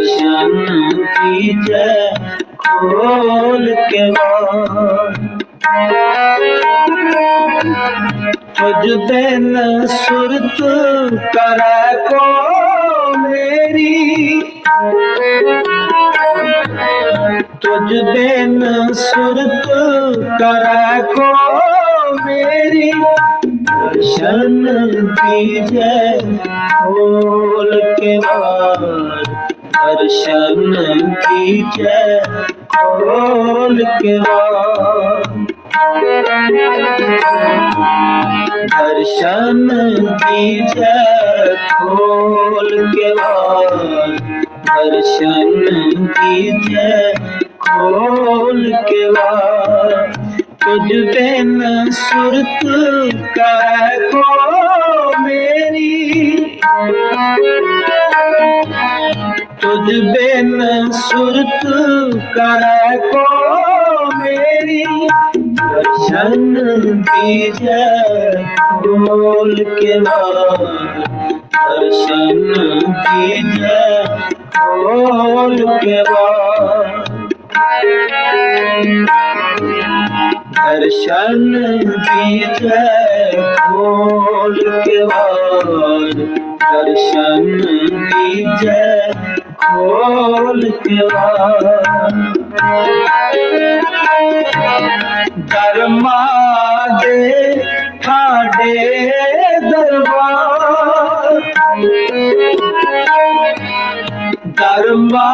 दर्शन कीजय खोल के वार। तुझ बिन सुरत करे को मेरी, तुझ बिन सुरत करे को मेरी, दर्शन कीजय खोल के वार। दर्शन कीजय खोल के वार। दर्शन कीजय खोल के वार। दर्शन कीजय खोल के वार। तुझ बिन सुरत करे को मेरी, तुझ बिन सुरत करे को मेरी, दर्शन कीजय खोल के वार। दर्शन कीजय खोल के वार। दर्शन कीजय खोल के वार। दर्शन कीजय खोल के वार। दरमा दे ठाडे दरबार, दरमा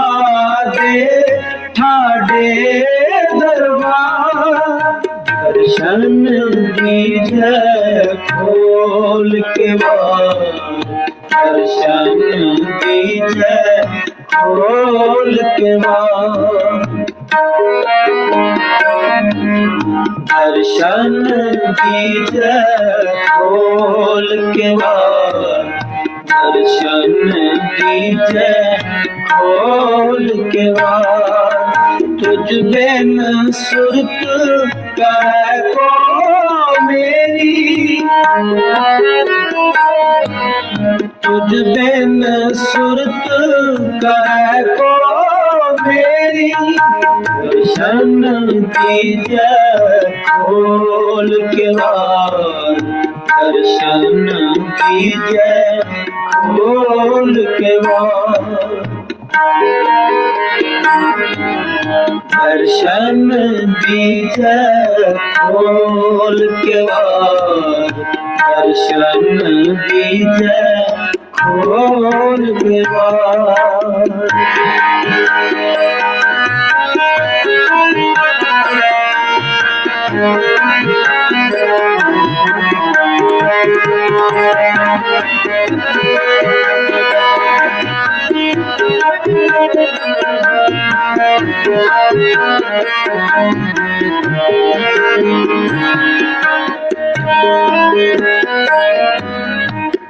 दे ठाडे दरबार। दर्शन कीजय खोल के वार। दर्शन कीजय खोल के वार। दर्शन कीजय खोल के वार। दर्शन कीजय खोल के वार। तुझ बिन सुरत करे को मेरी, तुझ बिन सुरत करे को मेरी, दर्शन कीजय खोल के वार। दर्शन कीजय खोल के वार। दर्शन कीजय खोल के वार। दर्शन कीजय खोल के वार।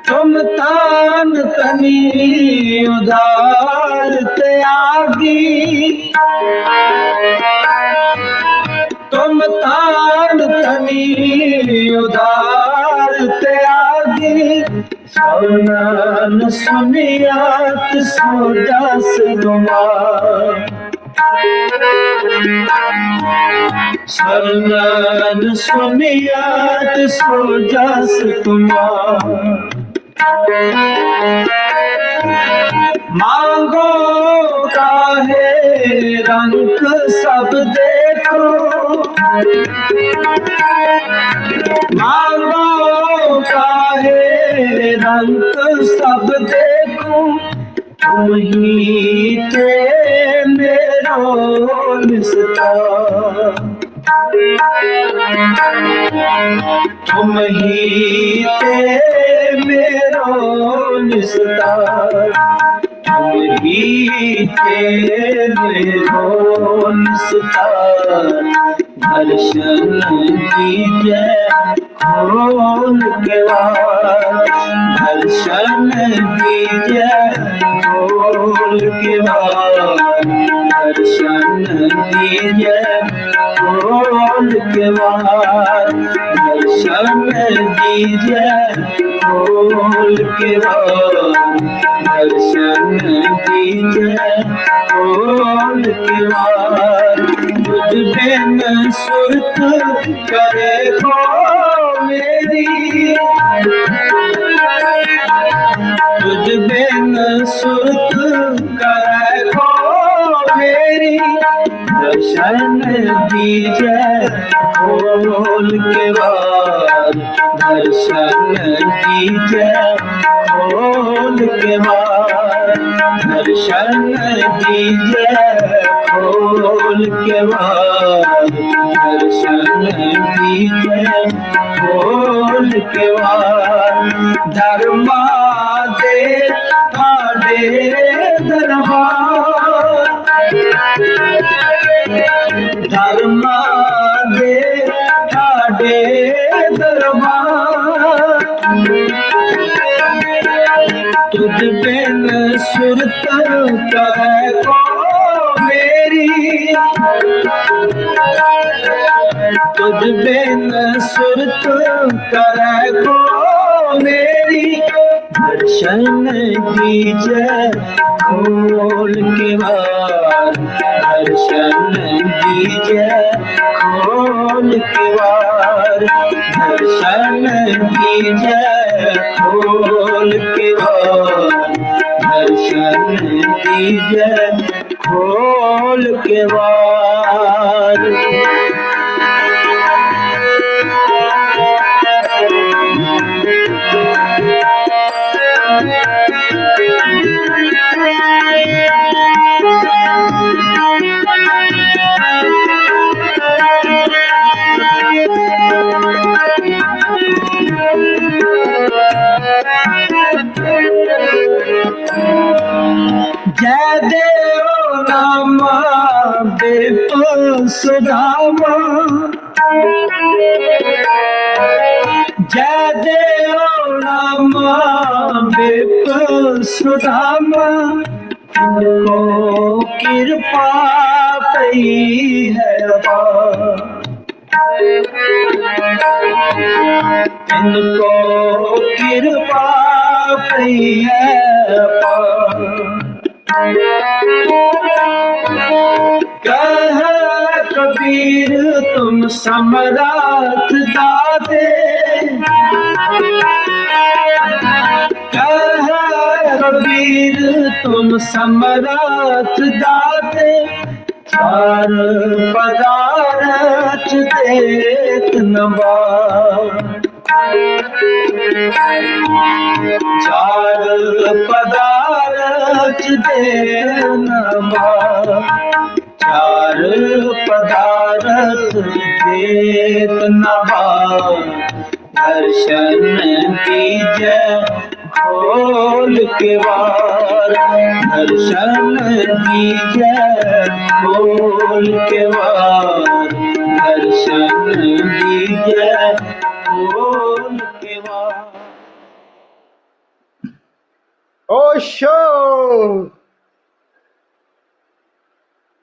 तुम तान तनी उधार त्यागी, तुम तान तनी उधार त्यागी। सुनन सुनियात सो जस गुमार, सुनन सुनियात सो जस गुमार। मांगो काहे रंग सब देखो, मांगो काहे रंग सब देखो। तुम ही थे मेरो निस्ता, तुम ही थे मेरो निस्ता। तुम ही थे मेरो निस्ता। दर्शन कीजय खोल के वार। दर्शन कीजय खोल के वार। दर्शन कीजय खोल के वार। दर्शन दीजिए खोल के दर्शन दीजिए खोल के तुझ बिन सुरत करे को मेरी तुझ बिन सुरत करे को मेरी दर्शन दीजिए खोल के दर्शन दीजिए खोल के दर्शन दीजिए खोल के दर्शन दीजिए खोल के धर्मा दे थाड़े दरबार धर्मा दे थाड़े दरबार तुझ बिन सुरत करे को मेरी तुझ बिन सुरत करे को मेरी दर्शन दीजिए खोल के दर्शन दीजिए खोल के दर्शन दीजिए खोल के दर्शन दीजिए खोल के जय देव नाम विपुल सुदामा जय देव नाम विपुल सुदामा इनको कृपा पई है इनको कृपा पई है कह कबीर तुम सम्राट दाते कह कबीर तुम सम्राट दाते चार पदार्थ देत नवा चार पदार्थ देनवा चार पदार्थ देनवा दर्शन दीजिए खोल के दर्शन दीजिए खोल के दर्शन दीजिए खोल के ओशो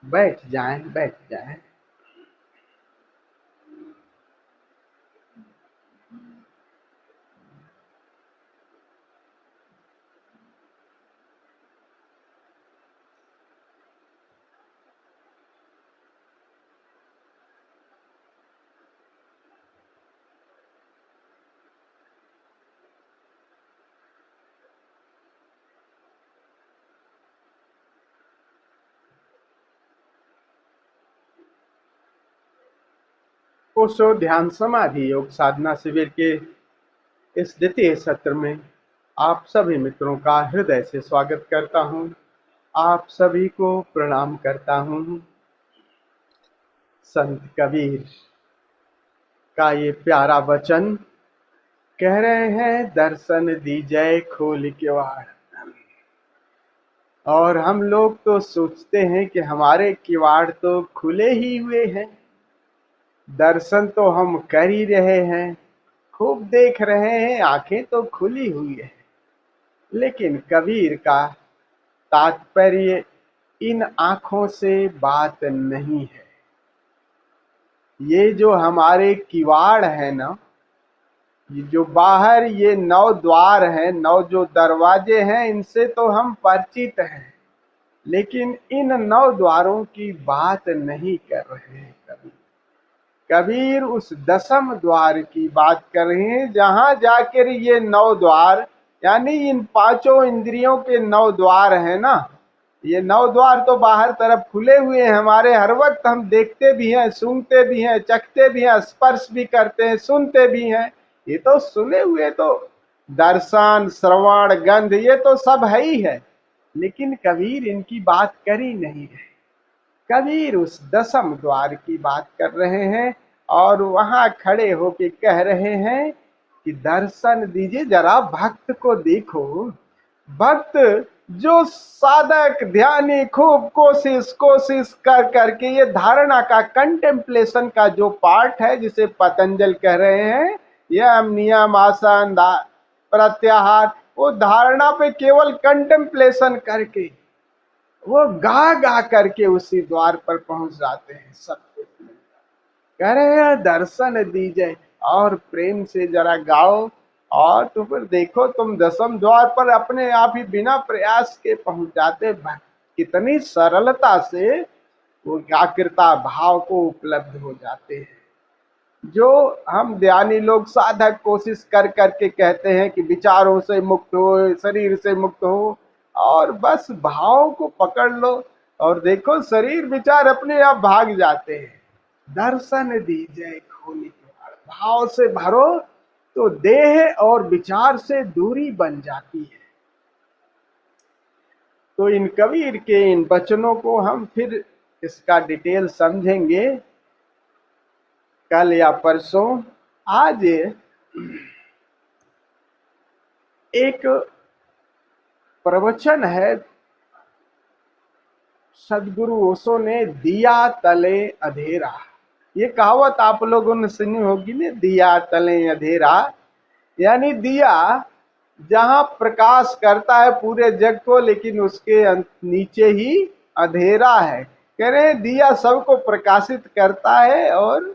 बैठ जाएं। ओशो ध्यान समाधि योग साधना शिविर के इस द्वितीय सत्र में आप सभी मित्रों का हृदय से स्वागत करता हूं। आप सभी को प्रणाम करता हूं। संत कबीर का ये प्यारा वचन कह रहे हैं, दर्शन दीजिए खोल के किवाड़। और हम लोग तो सोचते हैं कि हमारे किवाड़ तो खुले ही हुए हैं, दर्शन तो हम कर ही रहे हैं, खूब देख रहे हैं, आंखें तो खुली हुई है। लेकिन कबीर का तात्पर्य इन आंखों से बात नहीं है। ये जो हमारे किवाड़ है ना, ये जो बाहर ये 9 द्वार हैं, 9 जो दरवाजे हैं, इनसे तो हम परिचित हैं, लेकिन इन 9 द्वारों की बात नहीं कर रहे हैं कबीर। कबीर उस 10वें द्वार की बात कर रहे हैं, जहां जाकर ये 9 द्वार, यानी इन पांचों इंद्रियों के 9 द्वार हैं ना, ये 9 द्वार तो बाहर तरफ खुले हुए हैं हमारे, हर वक्त हम देखते भी हैं, सूंघते भी हैं, चखते भी हैं, स्पर्श भी करते हैं, सुनते भी हैं। ये तो सुने हुए तो दर्शन, श्रवण, गंध, ये तो सब है ही है, लेकिन कबीर इनकी बात कर ही नहीं रहे। कबीर उस 10वें द्वार की बात कर रहे हैं और वहां खड़े होके कह रहे हैं कि दर्शन दीजिए, जरा भक्त को देखो। भक्त जो साधक ध्यानी खूब कोशिश कोशिश कर करके ये धारणा का, कंटेम्पलेशन का जो पार्ट है, जिसे पतंजल कह रहे हैं, यम नियम आसन प्रत्याहार, वो धारणा पे केवल कंटेम्पलेशन करके वो गा गा करके उसी द्वार पर पहुंच जाते हैं। सब कुछ कह रहे हैं दर्शन दीजिए और प्रेम से जरा गाओ, और तो फिर देखो तुम 10वें द्वार पर अपने आप ही बिना प्रयास के पहुंच जाते। कितनी सरलता से वो एकाग्रता भाव को उपलब्ध हो जाते हैं। जो हम ध्यानी लोग साधक कोशिश कर करके कहते हैं कि विचारों से मुक्त हो, शरीर से मुक्त हो, और बस भाव को पकड़ लो और देखो शरीर विचार अपने आप भाग जाते हैं। दर्शन दीजिए खोली द्वार, भाव से भरो तो देह और विचार से दूरी बन जाती है। तो इन कबीर के इन वचनों को हम फिर इसका डिटेल समझेंगे कल या परसों। आज एक प्रवचन है सदगुरु ओशो ने, दिया तले अंधेरा। ये कहावत आप लोगों ने सुनी होगी ना, दिया तले अंधेरा, यानी दिया जहां प्रकाश करता है पूरे जग को, लेकिन उसके नीचे ही अंधेरा है। कह रहे दिया सबको प्रकाशित करता है, और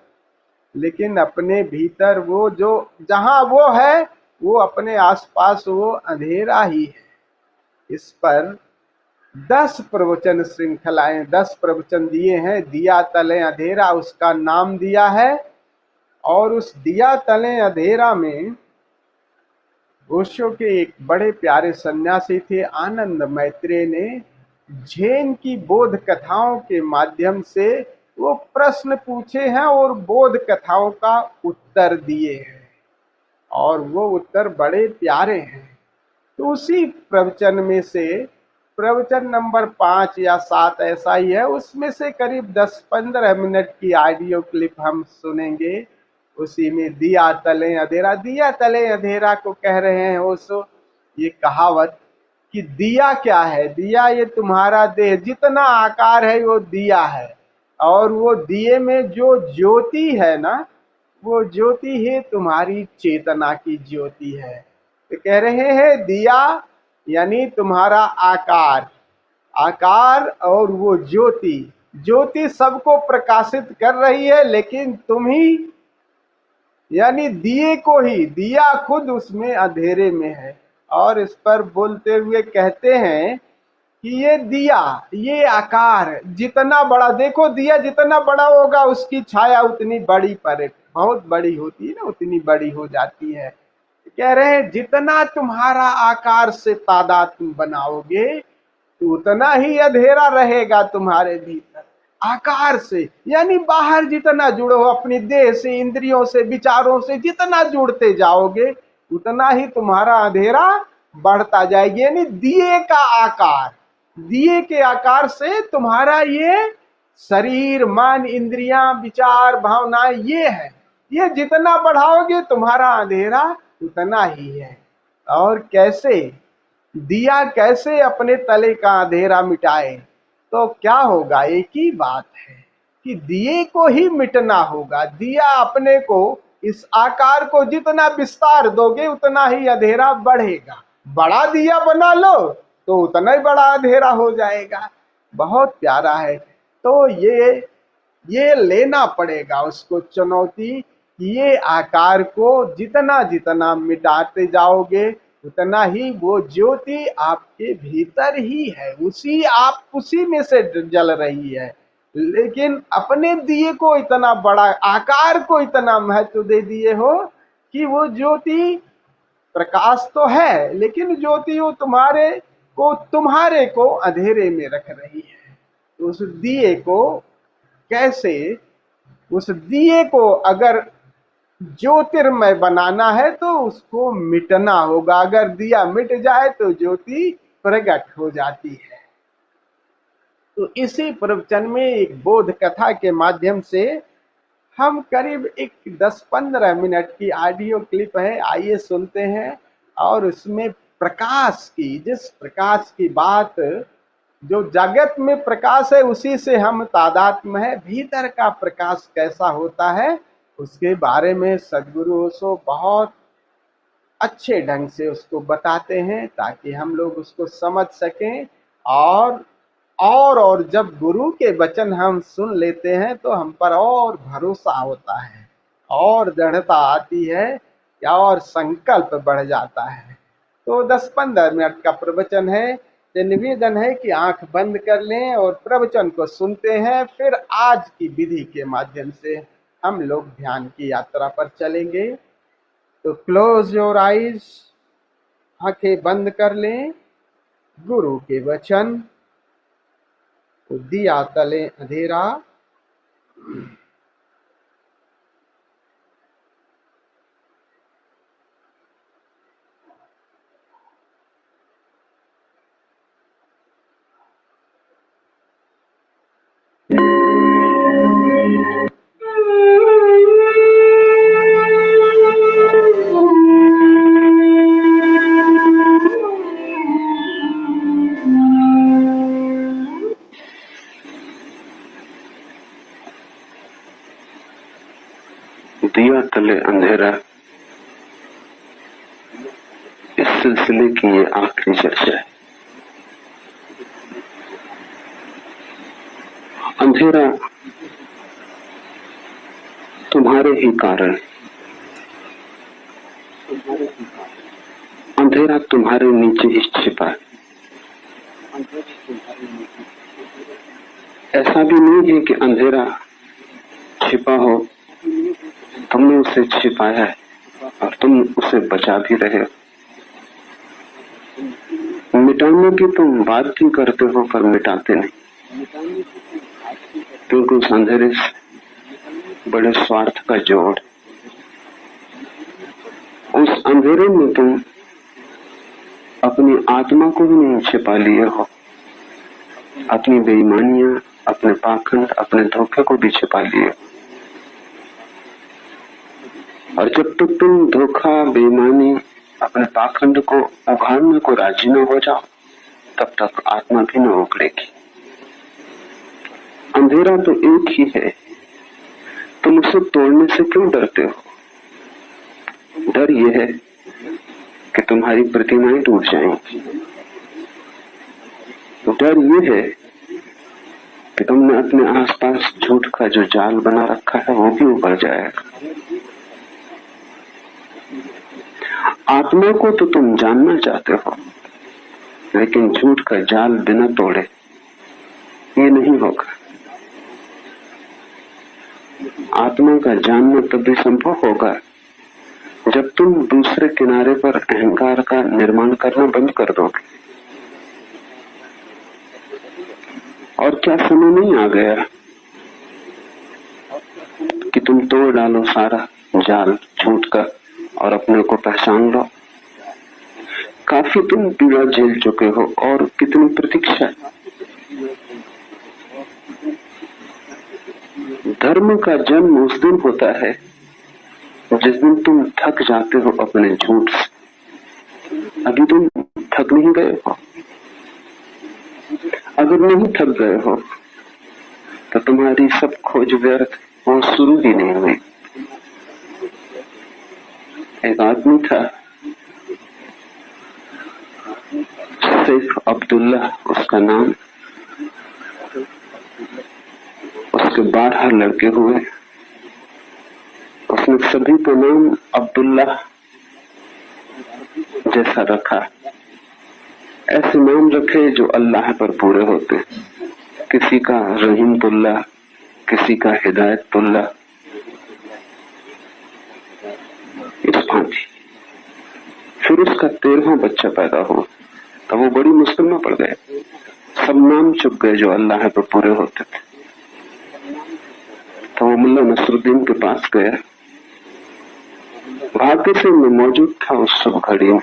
लेकिन अपने भीतर वो जो जहां वो है, वो अपने आसपास वो अंधेरा ही है। इस पर 10 प्रवचन श्रृंखलाएं, 10 प्रवचन दिए हैं। दिया तले अंधेरा उसका नाम दिया है, और उस दिया तले अंधेरा में ओशो के एक बड़े प्यारे सन्यासी थे आनंद मैत्रेय ने झेन की बोध कथाओं के माध्यम से वो प्रश्न पूछे हैं और बोध कथाओं का उत्तर दिए हैं, और वो उत्तर बड़े प्यारे हैं। तो उसी प्रवचन में से प्रवचन नंबर 5 या 7 ऐसा ही है, उसमें से करीब 10-15 मिनट की ऑडियो क्लिप हम सुनेंगे। उसी में दिया तले अंधेरा, दिया तले अंधेरा को कह रहे हैं ओशो ये कहावत कि दिया क्या है, दिया ये तुम्हारा देह, जितना आकार है वो दिया है, और वो दिए में जो ज्योति है ना, वो ज्योति ही तुम्हारी चेतना की ज्योति है। तो कह रहे हैं दिया यानी तुम्हारा आकार, आकार और वो ज्योति, ज्योति सबको प्रकाशित कर रही है, लेकिन तुम ही यानी दिए को ही, दिया खुद उसमें अंधेरे में है। और इस पर बोलते हुए कहते हैं कि ये दिया, ये आकार जितना बड़ा, देखो दिया जितना बड़ा होगा उसकी छाया उतनी बड़ी पड़े, बहुत बड़ी होती है ना, उतनी बड़ी हो जाती है। कह रहे हैं जितना तुम्हारा आकार से तादात्म्य बनाओगे तो उतना ही अंधेरा रहेगा तुम्हारे भीतर। आकार से यानी बाहर जितना जुड़ो अपनी देह से, इंद्रियों से, विचारों से जितना जुड़ते जाओगे उतना ही तुम्हारा अंधेरा बढ़ता जाएगी। यानी दिए का आकार, दिए के आकार से तुम्हारा ये शरीर, मन, इंद्रियां, विचार, भावनाएं ये है, ये जितना बढ़ाओगे तुम्हारा अंधेरा उतना ही है। और कैसे दिया कैसे अपने तले का अंधेरा मिटाए, तो क्या होगा, एक ही बात है कि दिए को ही मिटना होगा। दिया अपने को, इस आकार को जितना विस्तार दोगे उतना ही अंधेरा बढ़ेगा। बड़ा दिया बना लो तो उतना ही बड़ा अंधेरा हो जाएगा। बहुत प्यारा है। तो ये लेना पड़ेगा उसको चुनौती ये आकार को जितना जितना मिटाते जाओगे उतना ही वो ज्योति आपके भीतर ही है, उसी में से जल रही है। लेकिन अपने दिए को इतना बड़ा, आकार को इतना महत्व दे दिए हो कि वो ज्योति, प्रकाश तो है लेकिन ज्योति वो तुम्हारे को अंधेरे में रख रही है। उस दिए को कैसे, उस दिए को अगर ज्योतिर्मय बनाना है तो उसको मिटना होगा। अगर दिया मिट जाए तो ज्योति प्रकट हो जाती है। तो इसी प्रवचन में एक बोध कथा के माध्यम से हम करीब एक 10-15 मिनट की ऑडियो क्लिप है, आइए सुनते हैं। और उसमें प्रकाश की, जिस प्रकाश की बात, जो जगत में प्रकाश है उसी से हम तादात्म्य है, भीतर का प्रकाश कैसा होता है उसके बारे में सदगुरु ओशो बहुत अच्छे ढंग से उसको बताते हैं ताकि हम लोग उसको समझ सकें। और जब गुरु के वचन हम सुन लेते हैं तो हम पर और भरोसा होता है, और दृढ़ता आती है और संकल्प बढ़ जाता है। तो 10-15 मिनट का प्रवचन है। तो निवेदन है कि आंख बंद कर लें और प्रवचन को सुनते हैं, फिर आज की विधि के माध्यम से हम लोग ध्यान की यात्रा पर चलेंगे। तो क्लोज योर आइज, आंखें बंद कर लें। गुरु के वचन। तो दिया तले अंधेरा, दिया तले अंधेरा, इस सिलसिले की ये आखिरी चर्चा है। अंधेरा तुम्हारे ही कारण, अंधेरा तुम्हारे नीचे ही छिपा है। ऐसा भी नहीं है कि अंधेरा छिपा हो, तुमने उसे छिपाया है और तुम उसे बचा भी रहे हो। मिटाने की तुम बात भी करते हो पर मिटाते नहीं, क्योंकि उस अंधेरे से बड़े स्वार्थ का जोड़, उस अंधेरे में तुम अपनी आत्मा को भी नहीं छिपा लिए हो, अपनी बेईमानियां, अपने पाखंड, अपने धोखे को भी छिपा लिए। और जब तक तुम धोखा, बेईमानी, अपने पाखंड को उघाड़ने को राजी न हो जाओ तब तक आत्मा भी न उखड़ेगी। अंधेरा तो एक ही है, तुम उसे तोड़ने से क्यों डरते हो? डर यह है कि तुम्हारी प्रतिमाएं टूट जाएंगी। डर यह है कि तुमने अपने आसपास झूठ का जो जाल बना रखा है वो भी उभर जाएगा। आत्मा को तो तुम जानना चाहते हो, लेकिन झूठ का जाल बिना तोड़े ये नहीं होगा। आत्मा का जानना तभी संभव होगा जब तुम दूसरे किनारे पर अहंकार का निर्माण करना बंद कर दोगे। और क्या समय नहीं आ गया कि तुम तोड़ डालो सारा जाल झूठ का और अपने को पहचान लो? काफी तुम पीड़ा झेल चुके हो, और कितनी प्रतीक्षा। धर्म का जन्म उस दिन होता है जिस दिन तुम थक जाते हो अपने झूठ से। अभी तुम थक नहीं गए हो। अगर नहीं थक गए हो तो तुम्हारी सब खोज व्यर्थ और शुरू ही नहीं हुई। एक आदमी था, सैफ अब्दुल्ला उसका नाम। उसके 12 लड़के हुए। उसने उसने सभी का नाम अब्दुल्ला जैसा रखा। ऐसे नाम रखे जो अल्लाह पर पूरे होते। किसी का रहीमतुल्ला, किसी का हिदायतुल्ला, इस भांति। फिर उसका 13वां बच्चा पैदा हुआ, तब वो बड़ी मुश्किल में पड़ गए। सब नाम चुप गए जो अल्लाह पर पूरे होते थे। तो वो मुल्ला नसरुद्दीन के पास गया। भाग्य से मैं मौजूद था उस शुभ घड़ी में,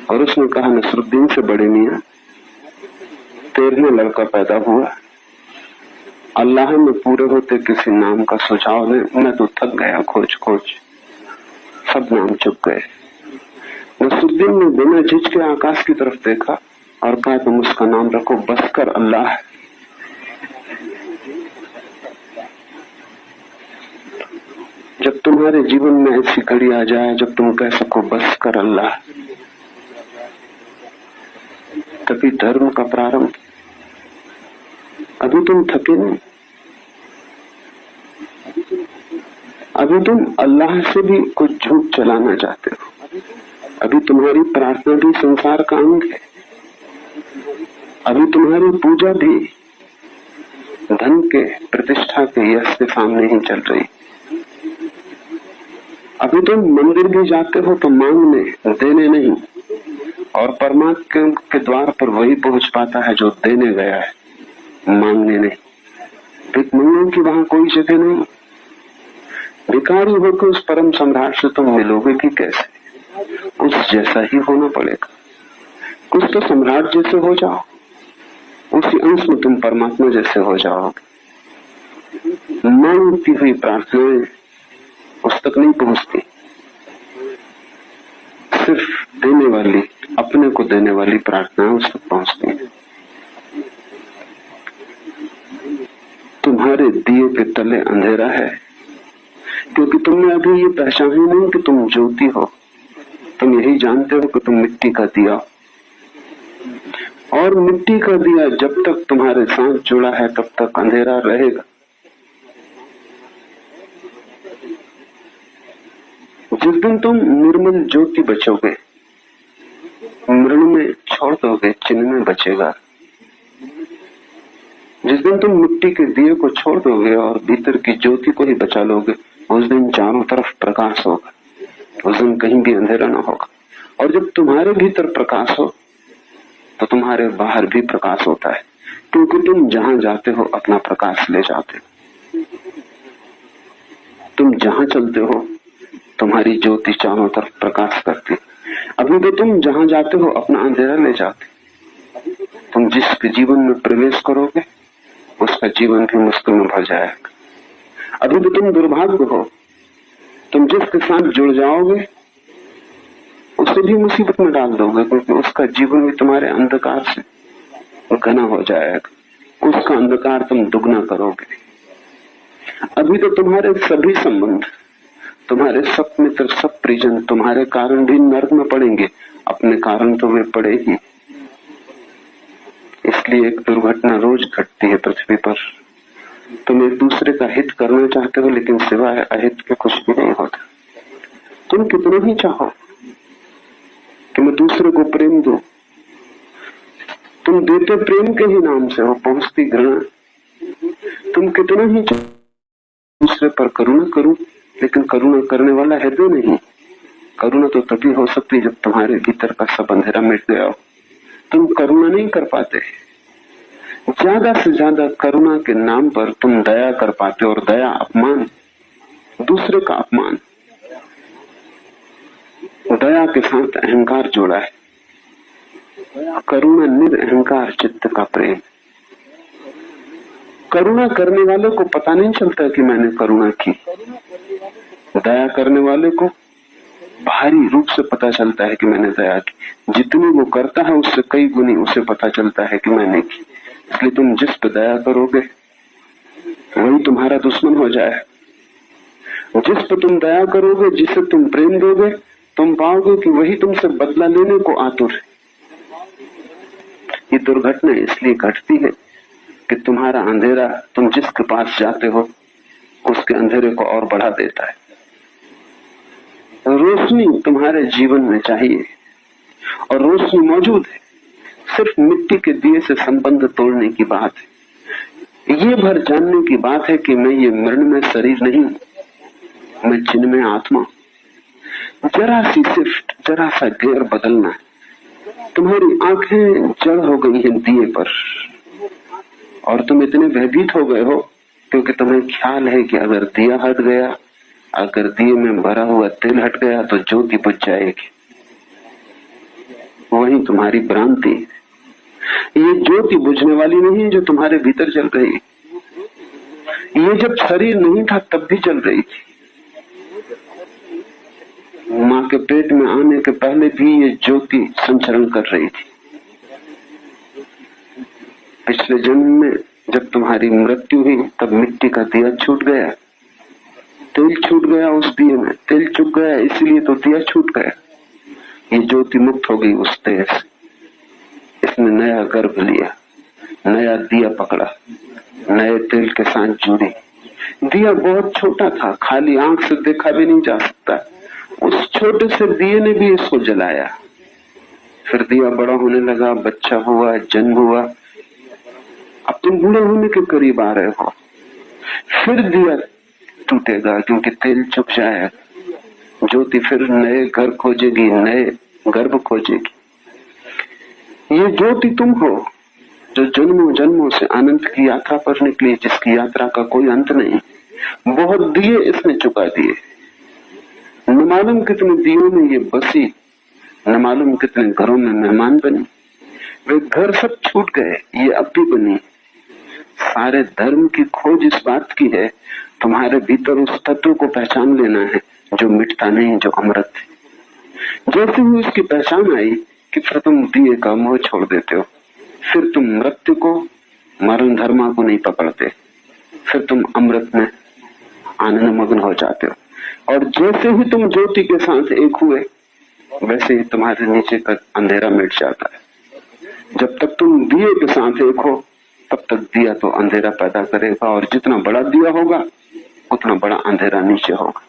और उसने कहा, नसरुद्दीन से बड़े मियां, 13वां लड़का पैदा हुआ, अल्लाह में पूरे होते किसी नाम का सुझाव दे। मैं तो थक गया खोज खोज, सब नाम चुप गए। नसरुद्दीन ने बिना झिझके आकाश की तरफ देखा और कहा, तुम उसका नाम रखो बसकर अल्लाह। जब तुम्हारे जीवन में ऐसी घड़ी आ जाए जब तुम कह सको बस कर अल्लाह, तभी धर्म का प्रारंभ। अभी तुम थके नहीं, अभी तुम अल्लाह से भी कुछ झूठ चलाना चाहते हो। अभी तुम्हारी प्रार्थना भी संसार का अंग है। अभी तुम्हारी पूजा भी धन के, प्रतिष्ठा के, यश के सामने ही चल रही। अभी तुम मंदिर भी जाते हो तो मांगने, देने नहीं, और परमात्मा के द्वार पर वही पहुंच पाता है जो देने गया है, मांगने नहीं। भिखमंगों की वहां कोई जगह नहीं। भिखारी होकर उस परम सम्राट से तुम मिलोगे कि कैसे? उस जैसा ही होना पड़ेगा। कुछ तो सम्राट जैसे हो जाओ, उसी अंश में तुम परमात्मा जैसे हो जाओगे। मांगती हुई प्रार्थनाएं उस तक नहीं पहुंचती। सिर्फ देने वाली, अपने को देने वाली प्रार्थनाएं उस तक पहुंचती हैं। तुम्हारे दिए के तले अंधेरा है, क्योंकि तुमने अभी ये पहचान ही नहीं कि तुम ज्योति हो। तुम यही जानते हो कि तुम मिट्टी का दिया, और मिट्टी का दिया जब तक तुम्हारे साथ जुड़ा है तब तक अंधेरा रहेगा। जिस दिन तुम निर्मल ज्योति बचोगे, मृण में छोड़ दोगे, चिन्ह में बचेगा। जिस दिन तुम मिट्टी के दिए को छोड़ दोगे और भीतर की ज्योति को ही बचा लोगे, उस दिन चारों तरफ प्रकाश होगा। उस दिन कहीं भी अंधेरा ना होगा। और जब तुम्हारे भीतर प्रकाश हो तो तुम्हारे बाहर भी प्रकाश होता है, क्योंकि तुम जहां जाते हो अपना प्रकाश ले जाते हो। तुम जहां चलते हो तुम्हारी ज्योति चारों तरफ प्रकाश करती। अभी तो तुम जहां जाते हो अपना अंधेरा ले जाते। तुम जिसके जीवन में प्रवेश करोगे उसका जीवन भी मुश्किल में भर जाएगा। अभी तो तुम दुर्भाग्य हो, तुम जिसके साथ जुड़ जाओगे उसे भी मुसीबत में डाल दोगे, क्योंकि उसका जीवन भी तुम्हारे अंधकार से घना हो जाएगा। उसका अंधकार तुम दुगना करोगे। अभी तो तुम्हारे सभी संबंध, तुम्हारे सब मित्र, सब परिजन तुम्हारे कारण भी नर्क में पड़ेंगे। अपने कारण तो वे पड़े ही। इसलिए एक दुर्घटना रोज घटती है पृथ्वी पर। तुम एक दूसरे का हित करना चाहते हो, लेकिन सिवाय अहित के कुछ भी नहीं होता। तुम कितना ही चाहो कि मैं दूसरे को प्रेम दूं, तुम देते प्रेम के ही नाम से हो पहुंचती घृणा। तुम कितना ही दूसरे पर करुणा करूं, लेकिन करुणा करने वाला हृदय नहीं। करुणा तो तभी हो सकती जब तुम्हारे भीतर का सब अंधेरा मिट गया हो। तुम करुणा नहीं कर पाते। ज्यादा से ज्यादा करुणा के नाम पर तुम दया कर पाते, और दया अपमान, दूसरे का अपमान। दया के साथ अहंकार जोड़ा है। करुणा निरअहकार चित्त का प्रेम। करुणा करने वाले को पता नहीं चलता कि मैंने करुणा की। दया करने वाले को भारी रूप से पता चलता है कि मैंने दया की। जितनी वो करता है उससे कई गुनी उसे पता चलता है कि मैंने की। इसलिए तुम जिस पे दया करोगे वही तुम्हारा दुश्मन हो जाए। जिस पे तुम दया करोगे, जिसे तुम प्रेम दोगे, तुम पाओगे कि वही तुमसे बदला लेने को आतुर है। ये दुर्घटना इसलिए घटती है कि तुम्हारा अंधेरा, तुम जिसके पास जाते हो उसके अंधेरे को और बढ़ा देता है। रोशनी तुम्हारे जीवन में चाहिए और रोशनी मौजूद है, सिर्फ मिट्टी के दिए से संबंध तोड़ने की बात है। ये भर जानने की बात है कि मैं ये मृणमय शरीर नहीं हूं, मैं चिन्मय आत्मा। जरा सी शिफ्ट, जरा सा गेयर बदलना है। तुम्हारी आंखें जड़ हो गई हैं दिए पर, और तुम इतने भयभीत हो गए हो क्योंकि तुम्हें ख्याल है कि अगर दिया हट गया, अगर दिए में भरा हुआ तेल हट गया तो ज्योति बुझ जाएगी। वही तुम्हारी भ्रांति है। ये ज्योति बुझने वाली नहीं है जो तुम्हारे भीतर चल रही है। ये जब शरीर नहीं था तब भी चल रही थी। मां के पेट में आने के पहले भी ये ज्योति संचरण कर रही थी। पिछले जन्म में जब तुम्हारी मृत्यु हुई तब मिट्टी का दिया छूट गया, तेल छूट गया उस दिए में, तेल चुक गया इसलिए तो दिया छूट गया। ये ज्योति मुक्त हो गई उस तेल से, इसने नया गर्भ लिया, नया दिया पकड़ा, नए तेल के साथ जुड़ी। दिया बहुत छोटा था, खाली आंख से देखा भी नहीं जा सकता। उस छोटे से दिए ने भी इसको जलाया। फिर दिया बड़ा होने लगा, बच्चा हुआ, जन्म हुआ। अब तुम बूढ़े होने के करीब आ रहे हो, फिर दिया टूटेगा क्योंकि तेल चुक जाएगा। ज्योति फिर नए घर खोजेगी, नए गर्भ खोजेगी। ये ज्योति तुम हो जो जन्मों जन्मों से अनंत की यात्रा पर निकली, जिसकी यात्रा का कोई अंत नहीं। बहुत दिए इसने चुका दिए, न मालूम कितने दियों में ये बसी, न मालूम कितने घरों में मेहमान बनी। वे घर सब छूट गए, ये अब भी बनी। सारे धर्म की खोज इस बात की है, तुम्हारे भीतर उस तत्व को पहचान लेना है जो मिटता नहीं, जो अमृत है। जैसे ही उसकी पहचान आई कि फिर तुम दिए का मोह छोड़ देते हो, फिर तुम मृत्यु को, मरण धर्मा को नहीं पकड़ते, फिर तुम अमृत में आनंद मग्न हो जाते हो। और जैसे ही तुम ज्योति के साथ एक हुए, वैसे ही तुम्हारे नीचे का अंधेरा मिट जाता है। जब तक तुम दिए के साथ एक हो तब तक दिया तो अंधेरा पैदा करेगा, और जितना बड़ा दिया होगा उतना बड़ा अंधेरा नीचे होगा।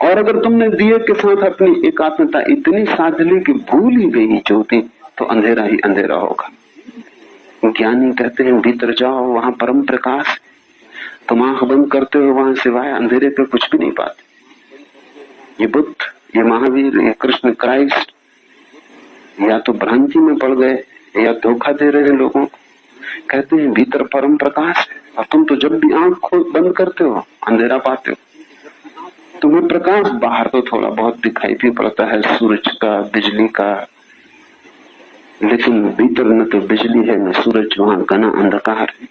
और अगर तुमने दिए के साथ अपनी एकात्मता इतनी साध ली कि भूल ही गई ज्योति, तो अंधेरा ही अंधेरा होगा। ज्ञानी कहते हैं भीतर जाओ, वहां परम प्रकाश। तुम आंख बंद करते हो, वहां सिवाय अंधेरे पे कुछ भी नहीं पाते। ये बुद्ध, ये महावीर, ये कृष्ण क्राइस्ट या तो भ्रांति में पड़ गए या धोखा दे रहे हैं लोगों को। कहते हैं भीतर परम प्रकाश है, और तुम तो जब भी आंख बंद करते हो अंधेरा पाते हो। तुम्हें प्रकाश बाहर तो थोड़ा बहुत दिखाई भी पड़ता है, सूरज का, बिजली का, लेकिन भीतर न तो बिजली है न सूरज, वहां घना अंधकार है।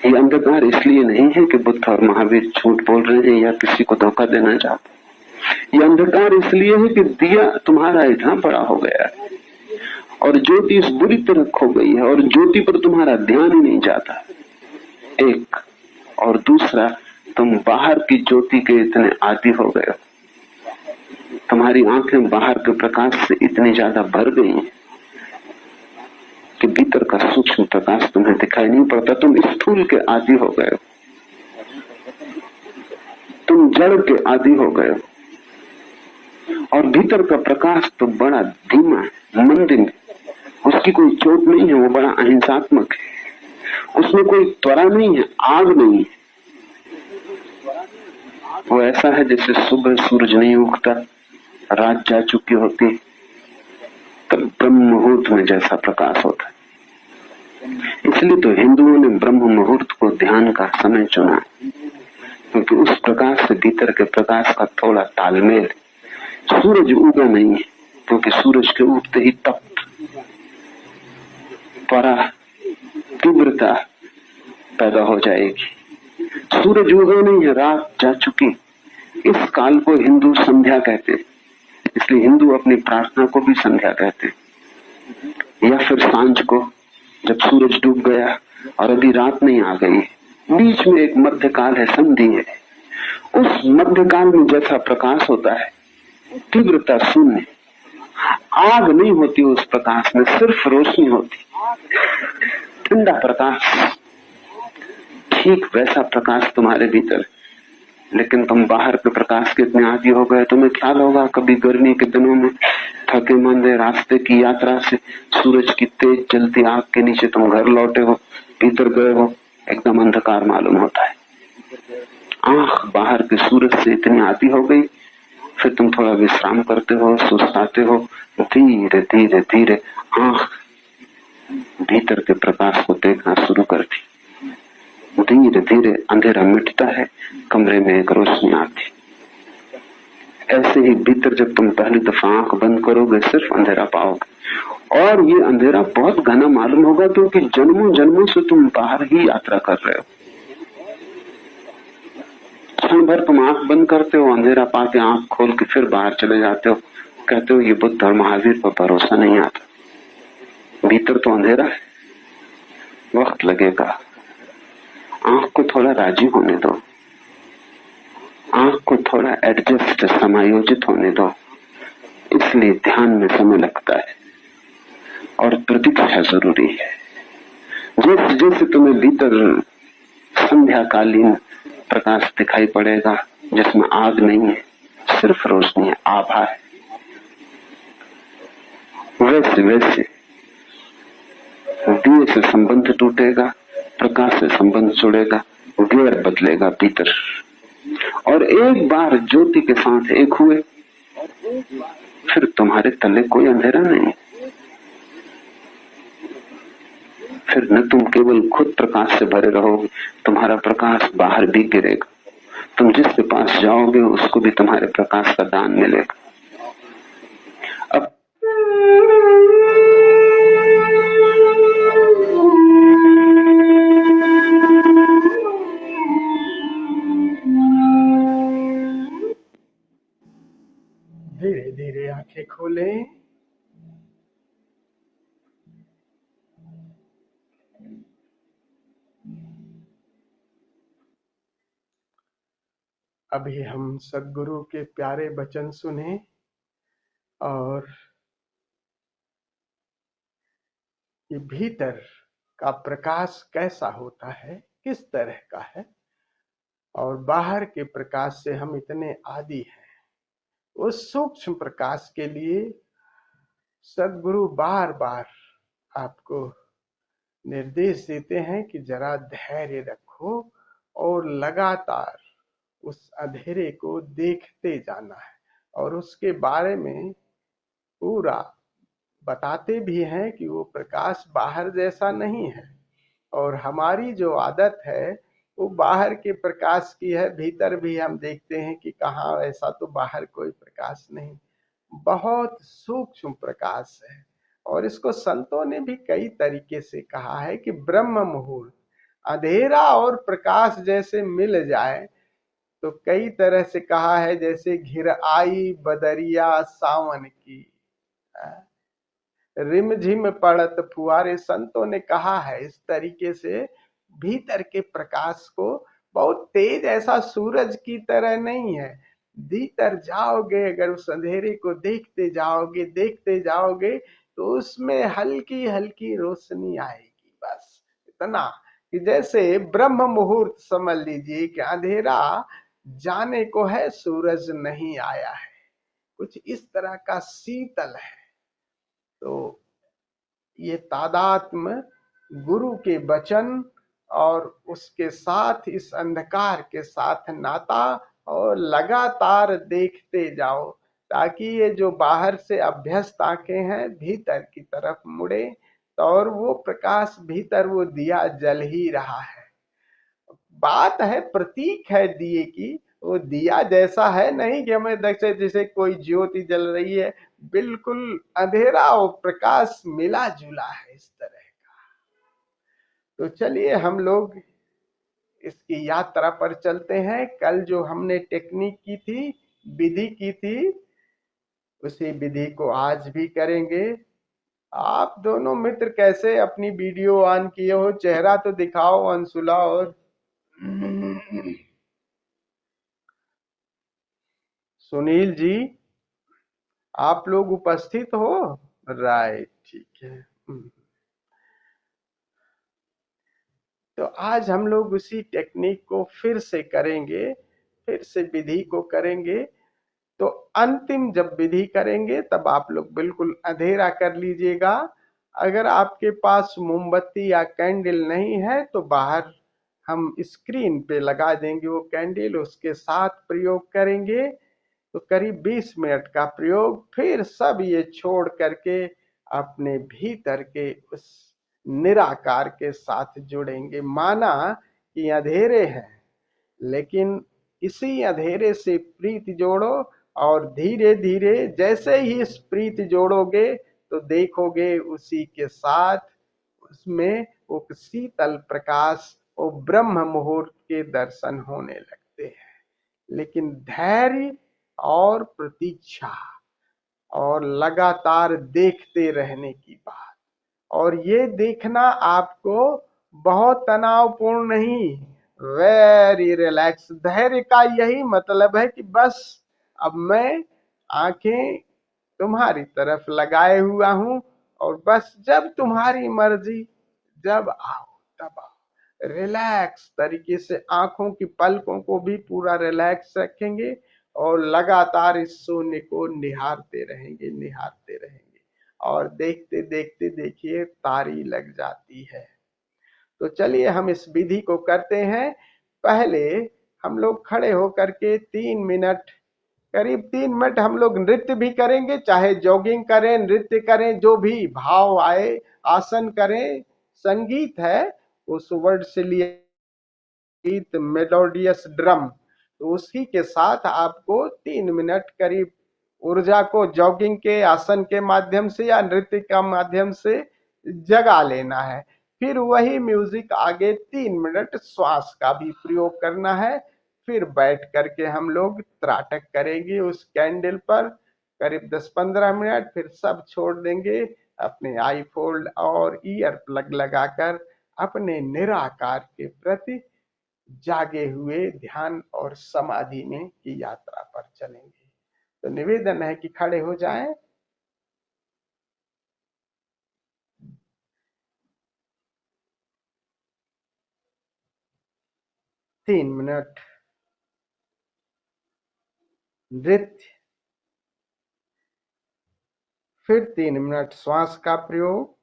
ये अंधकार इसलिए नहीं है कि बुद्ध और महावीर झूठ बोल रहे हैं या किसी को धोखा देना चाहते। ये अंधकार इसलिए है कि दिया तुम्हारा इतना बड़ा हो गया है और ज्योति इस बुरी तरह खो गई है, और ज्योति पर तुम्हारा ध्यान ही नहीं जाता। एक और दूसरा, तुम बाहर की ज्योति के इतने आदी हो गए हो, तुम्हारी आंखें बाहर के प्रकाश से इतनी ज्यादा भर गई हैं कि भीतर का सूक्ष्म प्रकाश तुम्हें दिखाई नहीं पड़ता। तुम स्थूल के आदी हो गए हो, तुम जड़ के आदी हो गए हो, और भीतर का प्रकाश तो बड़ा धीमा है, मंदिर। उसकी कोई चोट नहीं है, वो बड़ा अहिंसात्मक है। उसमें कोई त्वरा नहीं है, आग नहीं है। वो ऐसा है जैसे सुबह सूरज नहीं उगता, रात जा चुकी होती, तब ब्रह्म मुहूर्त में जैसा प्रकाश होता है। इसलिए तो हिंदुओं ने ब्रह्म मुहूर्त को ध्यान का समय चुना, क्योंकि उस प्रकाश से भीतर के प्रकाश का थोड़ा तालमेल। सूरज उगा नहीं है, क्योंकि सूरज के उगते ही तप्त, त्वरा, तीव्रता पैदा हो जाएगी। सूरज उगा नहीं है, रात जा चुकी। इस काल को हिंदू संध्या कहते, इसलिए हिंदू अपनी प्रार्थना को भी संध्या कहते। या फिर सांझ को, जब सूरज डूब गया और अभी रात नहीं आ गई, बीच में एक मध्यकाल है, संधि है। उस मध्यकाल में जैसा प्रकाश होता है, तीव्रता शून्य, आग नहीं होती उस प्रकाश में, सिर्फ रोशनी होती, ठंडा प्रकाश। ठीक वैसा प्रकाश तुम्हारे भीतर है, लेकिन तुम बाहर के प्रकाश के इतने आदी हो गए, तुम्हें ख्याल होगा कभी गर्मी के दिनों में थके मंदे रास्ते की यात्रा से सूरज की तेज जलती आग के नीचे तुम घर लौटे हो, भीतर गए हो, एकदम अंधकार मालूम होता है। आंख बाहर के सूरज से इतनी आदी हो गई, फिर तुम थोड़ा विश्राम करते हो, सुस्ताते हो, धीरे धीरे धीरे आंख भीतर के प्रकाश को देखना शुरू करती, धीरे धीरे अंधेरा मिटता है, कमरे में एक रोशनी आती। ऐसे ही भीतर जब तुम पहली दफा आंख बंद करोगे सिर्फ अंधेरा पाओगे, और ये अंधेरा बहुत घना मालूम होगा क्योंकि जन्मों जन्मों से तुम बाहर ही यात्रा कर रहे हो। क्षण भर तुम आंख बंद करते हो, अंधेरा पाके आंख खोल के फिर बाहर चले जाते हो, कहते हो ये बुद्ध और महावीर पर भरोसा नहीं आता। भीतर तो अंधेरा है, वक्त लगेगा, आंख को थोड़ा राजी होने दो, आंख को थोड़ा एडजस्ट समायोजित होने दो। इसलिए ध्यान में समय लगता है और प्रतीक्षा जरूरी है। जैसे जैसे तुम्हें भीतर संध्याकालीन प्रकाश दिखाई पड़ेगा जिसमें आग नहीं है, सिर्फ रोशनी है, आभा है, वैसे वैसे दिए से संबंध टूटेगा, प्रकाश से संबंध जुड़ेगा, गेयर बदलेगा भीतर, और एक बार ज्योति के साथ एक हुए फिर तुम्हारे तले कोई अंधेरा नहीं। फिर न तुम केवल खुद प्रकाश से भरे रहोगे, तुम्हारा प्रकाश बाहर भी गिरेगा, तुम जिसके पास जाओगे उसको भी तुम्हारे प्रकाश का दान मिलेगा। अब धीरे धीरे आंखें खोलें। अभी हम सद्गुरु के प्यारे वचन सुने और ये भीतर का प्रकाश कैसा होता है, किस तरह का है, और बाहर के प्रकाश से हम इतने आदी हैं। उस सूक्ष्म प्रकाश के लिए सद्गुरु बार बार आपको निर्देश देते हैं कि जरा धैर्य रखो और लगातार उस अंधेरे को देखते जाना है, और उसके बारे में पूरा बताते भी हैं कि वो प्रकाश बाहर जैसा नहीं है, और हमारी जो आदत है वो बाहर के प्रकाश की है। भीतर भी हम देखते हैं कि कहाँ, ऐसा तो बाहर कोई प्रकाश नहीं, बहुत सूक्ष्म प्रकाश है। और इसको संतों ने भी कई तरीके से कहा है कि ब्रह्म मुहूर्त, अंधेरा और प्रकाश जैसे मिल जाए तो कई तरह से कहा है, जैसे घिर आई बदरिया सावन की, रिमझिम पड़त फुहारे। संतों ने कहा है इस तरीके से भीतर के प्रकाश को, बहुत तेज ऐसा सूरज की तरह नहीं है। भीतर जाओगे अगर उस अंधेरे को देखते जाओगे तो उसमें हल्की हल्की रोशनी आएगी, बस इतना कि जैसे ब्रह्म मुहूर्त समझ लीजिए कि अंधेरा जाने को है, सूरज नहीं आया है, कुछ इस तरह का शीतल है। तो ये तादात्म्य गुरु के वचन और उसके साथ इस अंधकार के साथ नाता, और लगातार देखते जाओ ताकि ये जो बाहर से अभ्यस्त आंखें हैं भीतर की तरफ मुड़े, और वो प्रकाश भीतर वो दिया जल ही रहा है। बात है प्रतीक है दिए की, वो दिया जैसा है नहीं कि हमें देखे जैसे कोई ज्योति जल रही है, बिल्कुल अंधेरा और प्रकाश मिला जुला है इस तरह का। तो चलिए हम लोग इसकी यात्रा पर चलते हैं। कल जो हमने टेक्निक की थी, विधि की थी, उसी विधि को आज भी करेंगे। आप दोनों मित्र कैसे अपनी वीडियो ऑन किए हो, चेहरा तो दिखाओ अंशुला और सुनील जी, आप लोग उपस्थित हो? राइट, ठीक है। तो आज हम लोग उसी टेक्निक को फिर से करेंगे, फिर से विधि को करेंगे। तो अंतिम जब विधि करेंगे तब आप लोग बिल्कुल अंधेरा कर लीजिएगा। अगर आपके पास मोमबत्ती या कैंडल नहीं है तो बाहर हम स्क्रीन पे लगा देंगे वो कैंडल, उसके साथ प्रयोग करेंगे। तो करीब 20 मिनट का प्रयोग, फिर सब ये छोड़ करके अपने भीतर के उस निराकार के साथ जुड़ेंगे। माना कि अंधेरे हैं, लेकिन इसी अंधेरे से प्रीति जोड़ो, और धीरे धीरे जैसे ही इस प्रीति जोड़ोगे तो देखोगे उसी के साथ उसमें वो शीतल प्रकाश, वो ब्रह्म मुहूर्त के दर्शन होने लगते हैं। लेकिन धैर्य और प्रतीक्षा और लगातार देखते रहने की बात, और ये देखना आपको बहुत तनावपूर्ण नहीं, वेरी रिलैक्स। धैर्य का यही मतलब है कि बस अब मैं आंखें तुम्हारी तरफ लगाए हुआ हूं, और बस जब तुम्हारी मर्जी, जब आओ तब आओ। रिलैक्स तरीके से आंखों की पलकों को भी पूरा रिलैक्स रखेंगे और लगातार इस शून्य को निहारते रहेंगे, निहारते रहेंगे। और देखते देखते देखिए तारी लग जाती है। तो चलिए हम इस विधि को करते हैं। पहले हम लोग खड़े होकर के 3 मिनट, करीब 3 मिनट हम लोग नृत्य भी करेंगे, चाहे जॉगिंग करें, नृत्य करें, जो भी भाव आए, आसन करें। संगीत है उस वर्ड से लिए गीत, मेलोडियस ड्रम, तो उसी के साथ आपको 3 मिनट करीब ऊर्जा को जॉगिंग के आसन के माध्यम से या नृत्य का माध्यम से जगा लेना है। फिर वही म्यूजिक आगे 3 मिनट श्वास का भी प्रयोग करना है। फिर बैठ करके हम लोग त्राटक करेंगे उस कैंडल पर करीब 10-15 मिनट, फिर सब छोड़ देंगे, अपने आई फोल्ड और ईयर प्लग लगाकर अपने निराकार के प्रति जागे हुए ध्यान और समाधि में की यात्रा पर चलेंगे। तो निवेदन है कि खड़े हो जाएं। तीन मिनट नृत्य, फिर 3 मिनट श्वास का प्रयोग।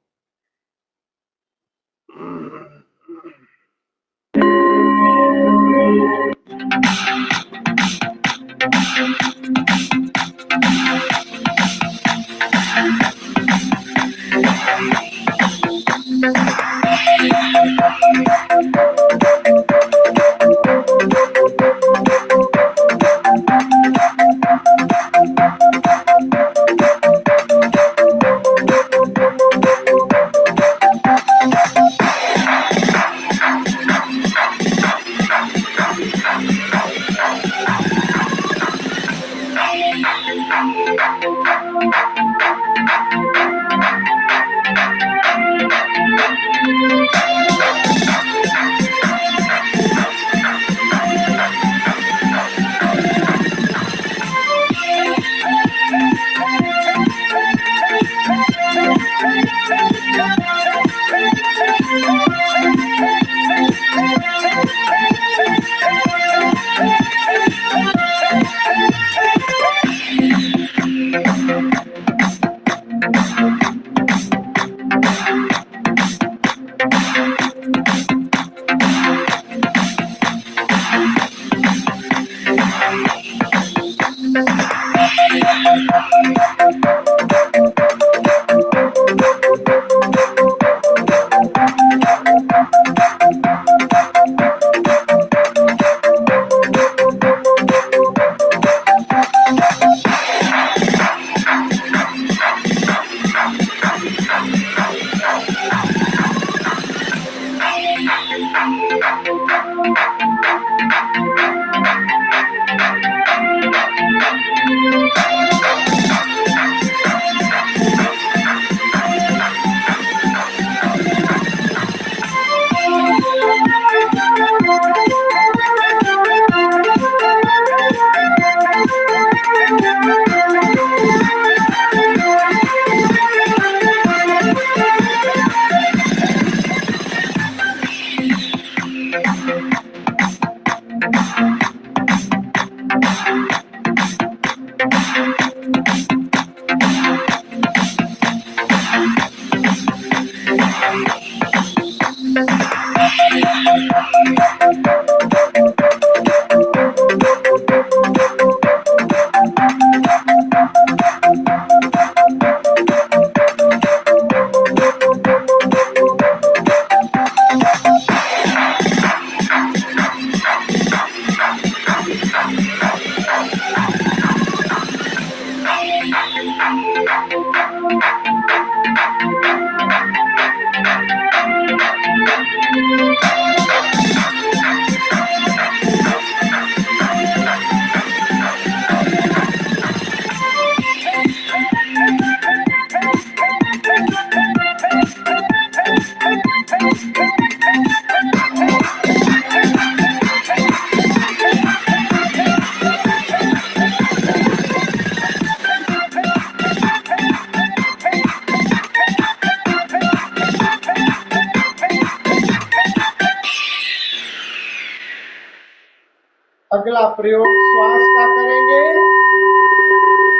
पहला प्रयोग श्वास का करेंगे।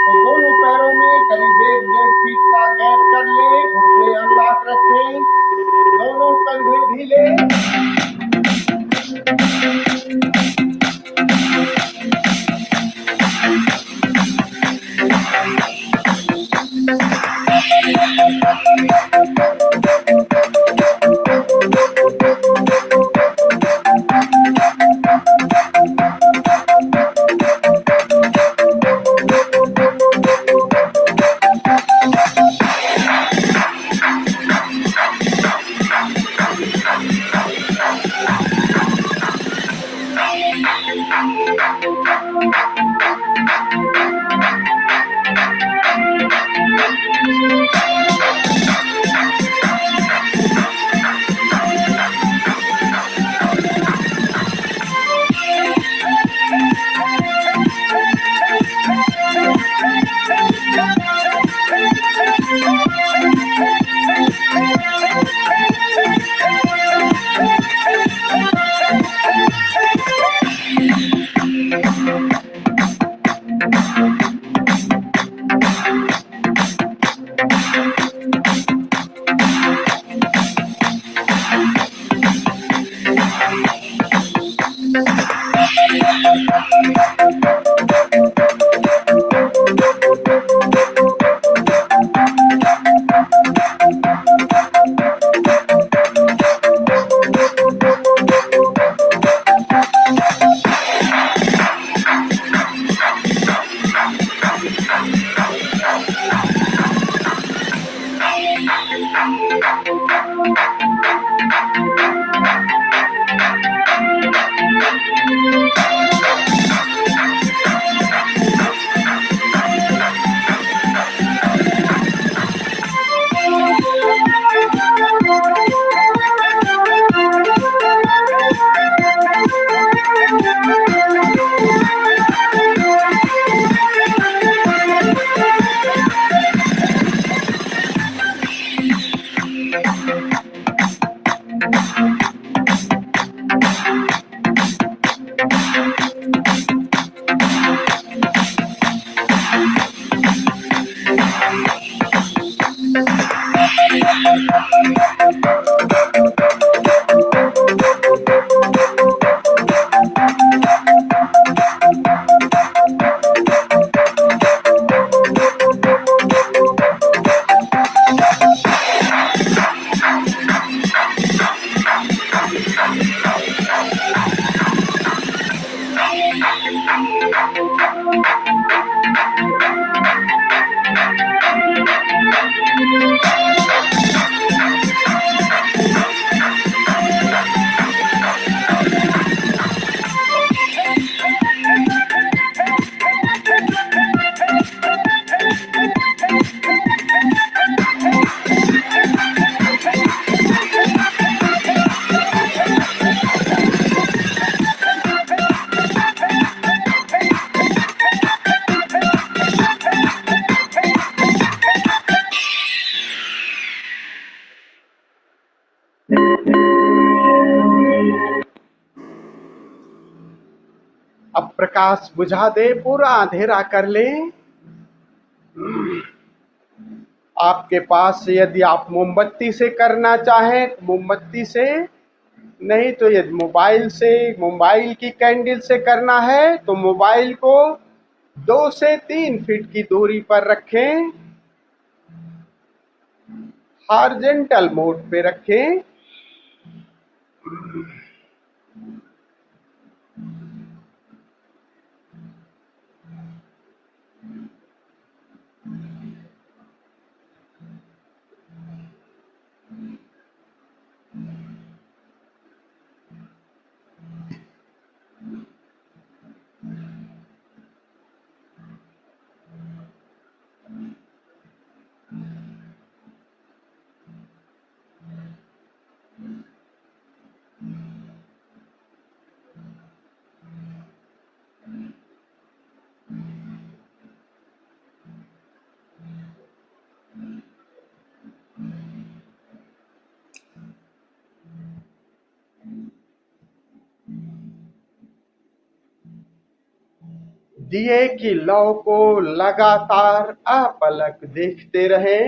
तो दोनों पैरों में करीब 1-1.5 फीट का गैप कर ले, घुटने अनलॉक रखें, दोनों कंधे ढीले। अब प्रकाश बुझा दे, पूरा अंधेरा कर ले। आपके पास यदि आप मोमबत्ती से करना चाहें तो मोमबत्ती से, नहीं तो यदि मोबाइल की कैंडल से करना है तो मोबाइल को 2 से 3 फीट की दूरी पर रखें, हॉरिजॉन्टल मोड पे रखें। दिए की लौ को लगातार अपलक देखते रहे।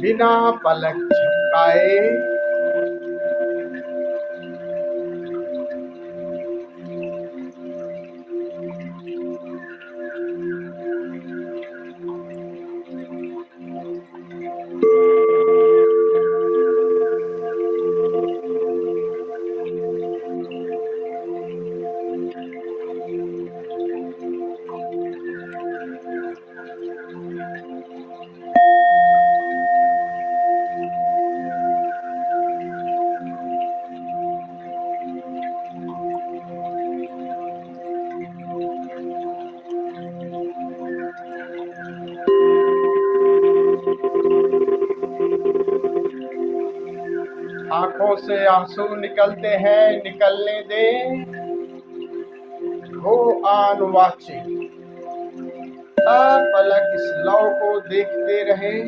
बिना पलक झपकाए आंखों से आंसू निकलते हैं, निकलने दे। गो ऑन वाचिंग, अपलक इस लौ को देखते रहे।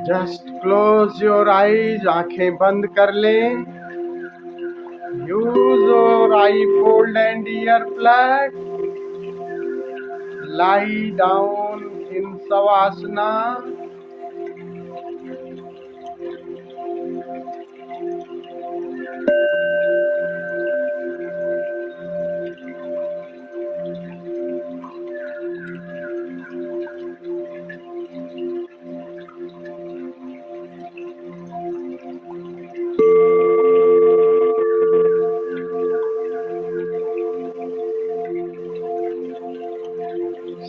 जस्ट क्लोज योर आईज, आंखें बंद कर लें। Use your eye fold and earplug. Lie down in Shavasana.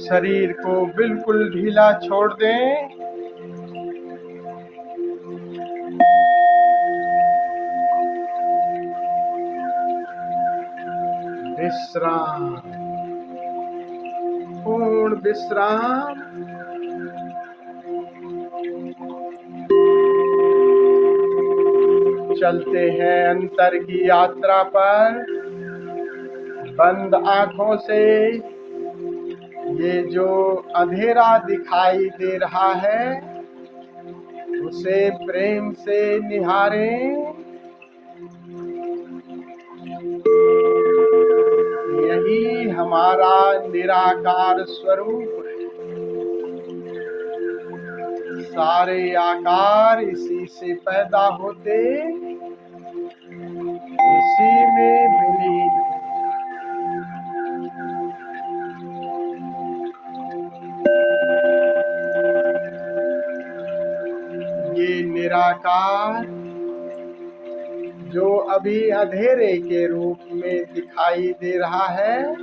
शरीर को बिल्कुल ढीला छोड़ दें। विश्राम, पूर्ण विश्राम। चलते हैं अंतर की यात्रा पर। बंद आंखों से ये जो अंधेरा दिखाई दे रहा है उसे प्रेम से निहारें। यही हमारा निराकार स्वरूप है। सारे आकार इसी से पैदा होते, इसी में विलीन। ये निराकार जो अभी अंधेरे के रूप में दिखाई दे रहा है,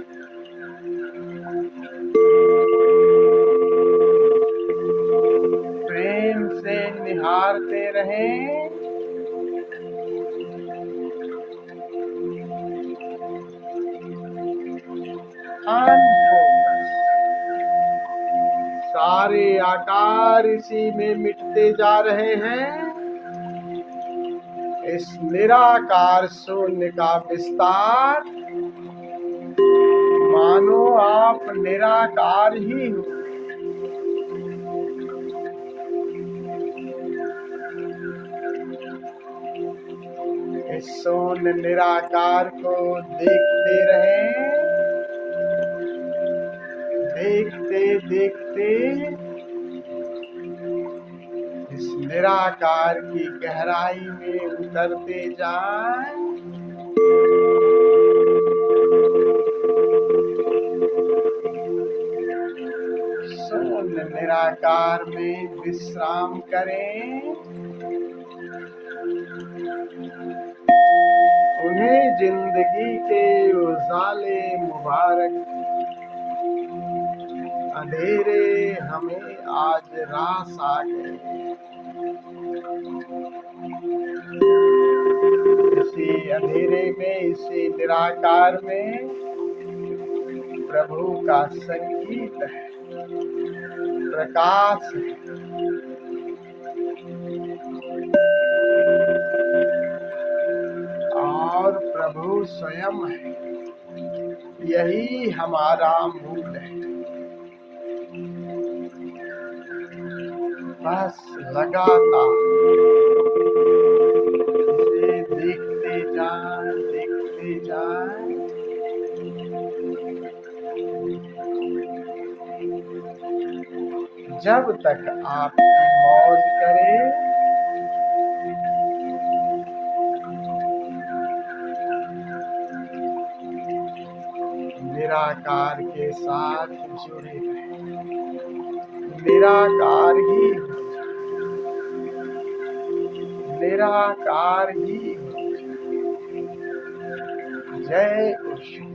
प्रेम से निहारते रहें। अनफोकस। सारे आकार इसी में मिटते जा रहे हैं। इस निराकार शून्य का विस्तार, मानो आप निराकार ही हो। इस शून्य निराकार को देखते रहें। देखते देखते इस निराकार की गहराई में उतरते जाएं। शून्य निराकार में विश्राम करें। उन्हें जिंदगी के उजाले मुबारक। अंधेरे हमें आज रास आ गए। इसी अंधेरे में, इसी निराकार में प्रभु का संगीत है, प्रकाश है। और प्रभु स्वयं है। यही हमारा मूल है। बस लगातार इसे देखते जाएं, देखते जाएं। जब तक आपकी मौज करे, निराकार के साथ जुड़े रहे, निराकार ही निराकार ही। जय ईश्वर।